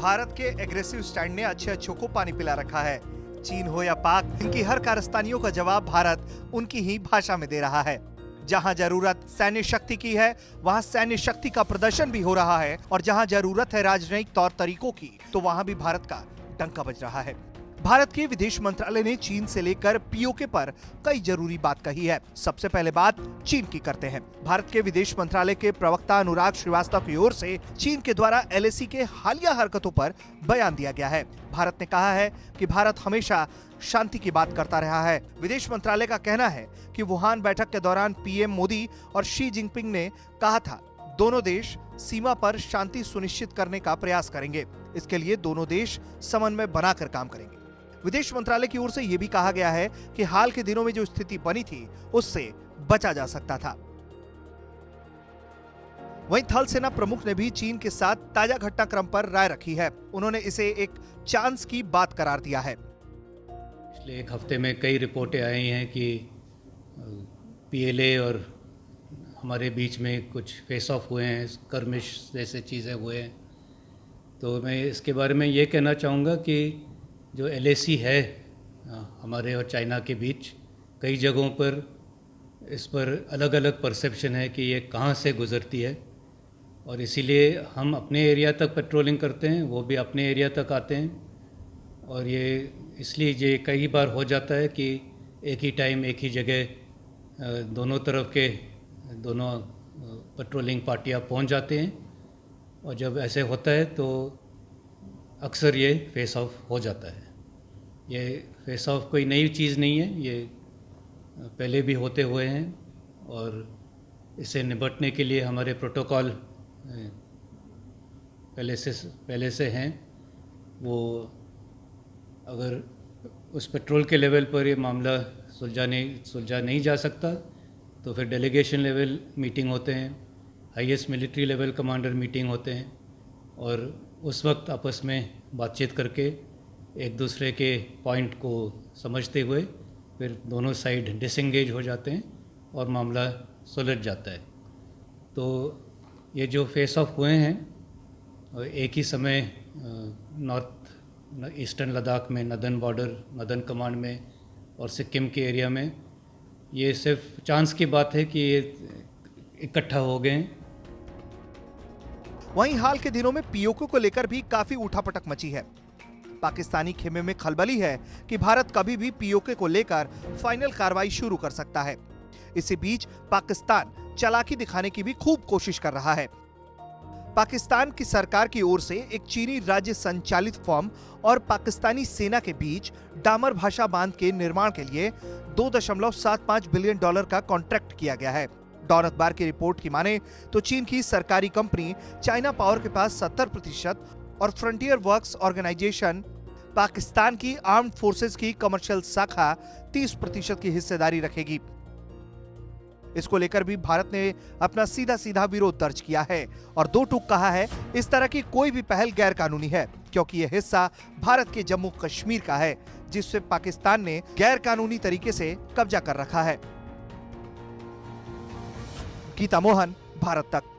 भारत के aggressive stand ने अच्छे अच्छों को पानी पिला रखा है। चीन हो या पाक, इनकी हर कारस्तानियों का जवाब भारत उनकी ही भाषा में दे रहा है। जहां जरूरत सैन्य शक्ति की है, वहां सैन्य शक्ति का प्रदर्शन भी हो रहा है, और जहां जरूरत है राजनयिक तौर तरीकों की, तो वहां भी भारत का डंका बज रहा है। भारत के विदेश मंत्रालय ने चीन से लेकर पीओके पर कई जरूरी बात कही है। सबसे पहले बात चीन की करते हैं। भारत के विदेश मंत्रालय के प्रवक्ता अनुराग श्रीवास्तव की ओर से चीन के द्वारा एलएसी के हालिया हरकतों पर बयान दिया गया है। भारत ने कहा है कि भारत हमेशा शांति की बात करता रहा है। विदेश मंत्रालय का कहना है कि वुहान बैठक के दौरान पीएम मोदी और शी जिनपिंग ने कहा था, दोनों देश सीमा पर शांति सुनिश्चित करने का प्रयास करेंगे। इसके लिए दोनों देश समन्वय बनाकर काम करेंगे। विदेश मंत्रालय की ओर से यह भी कहा गया है कि हाल के दिनों में जो स्थिति बनी थी, उससे बचा जा सकता था। वहीं थल सेना प्रमुख ने भी चीन के साथ ताजा घटनाक्रम पर राय रखी है। उन्होंने इसे एक चांस की बात करार दिया है। पिछले एक हफ्ते में कई रिपोर्टें आई हैं कि पीएलए और हमारे बीच में कुछ फेस ऑफ हुए हैं, skirmish जैसे चीज़ें हुए हैं। तो मैं इसके बारे में ये कहना चाहूँगा कि जो एलएसी है हमारे और चाइना के बीच, कई जगहों पर इस पर अलग अलग परसेप्शन है कि ये कहाँ से गुज़रती है, और इसीलिए हम अपने एरिया तक पेट्रोलिंग करते हैं, वो भी अपने एरिया तक आते हैं। और ये इसलिए ये कई बार हो जाता है कि एक ही टाइम एक ही जगह दोनों तरफ के दोनों पेट्रोलिंग पार्टियाँ पहुंच जाते हैं, और जब ऐसे होता है तो अक्सर ये फेस ऑफ हो जाता है। ये फेस ऑफ कोई नई चीज़ नहीं है, ये पहले भी होते हुए हैं, और इसे निपटने के लिए हमारे प्रोटोकॉल पहले से हैं। वो अगर उस पेट्रोल के लेवल पर ये मामला सुलझा नहीं जा सकता, तो फिर डेलीगेशन लेवल मीटिंग होते हैं, highest military level commander meeting होते हैं, और उस वक्त आपस में बातचीत करके एक दूसरे के पॉइंट को समझते हुए फिर दोनों साइड डिसएंगेज हो जाते हैं और मामला सुलझ जाता है। तो ये जो फेस ऑफ हुए हैं, और एक ही समय नॉर्थ ईस्टर्न लद्दाख में, नदन बॉर्डर, नदन कमांड में और सिक्किम के एरिया में, ये सिर्फ चांस की बात है कि ये इकट्ठा हो गए हैं। वहीं हाल के दिनों में पीओके को लेकर भी काफी उठापटक मची है। पाकिस्तानी खेमे में खलबली है कि भारत कभी भी पीओके को लेकर फाइनल कार्रवाई शुरू कर सकता है। इसी बीच पाकिस्तान चालाकी दिखाने की भी खूब कोशिश कर रहा है। पाकिस्तान की सरकार की ओर से एक चीनी राज्य संचालित फर्म और पाकिस्तानी सेना के बीच डामर भाषा बांध के निर्माण के लिए $2.75 बिलियन का कॉन्ट्रैक्ट किया गया है। डॉन अखबार की रिपोर्ट की माने तो चीन की सरकारी कंपनी चाइना पावर के पास 70% और फ्रंटियर वर्क्स ऑर्गेनाइजेशन पाकिस्तान की आर्म्ड फोर्सेस की कमर्शियल शाखा 30% की हिस्सेदारी रखेगी। इसको लेकर भी भारत ने अपना सीधा सीधा विरोध दर्ज किया है और दो टूक कहा है, इस तरह की कोई भी पहल गैर कानूनी है, क्योंकि यह हिस्सा भारत के जम्मू कश्मीर का है, जिससे पाकिस्तान ने गैर कानूनी तरीके से कब्जा कर रखा है। गीता मोहन, भारत तक।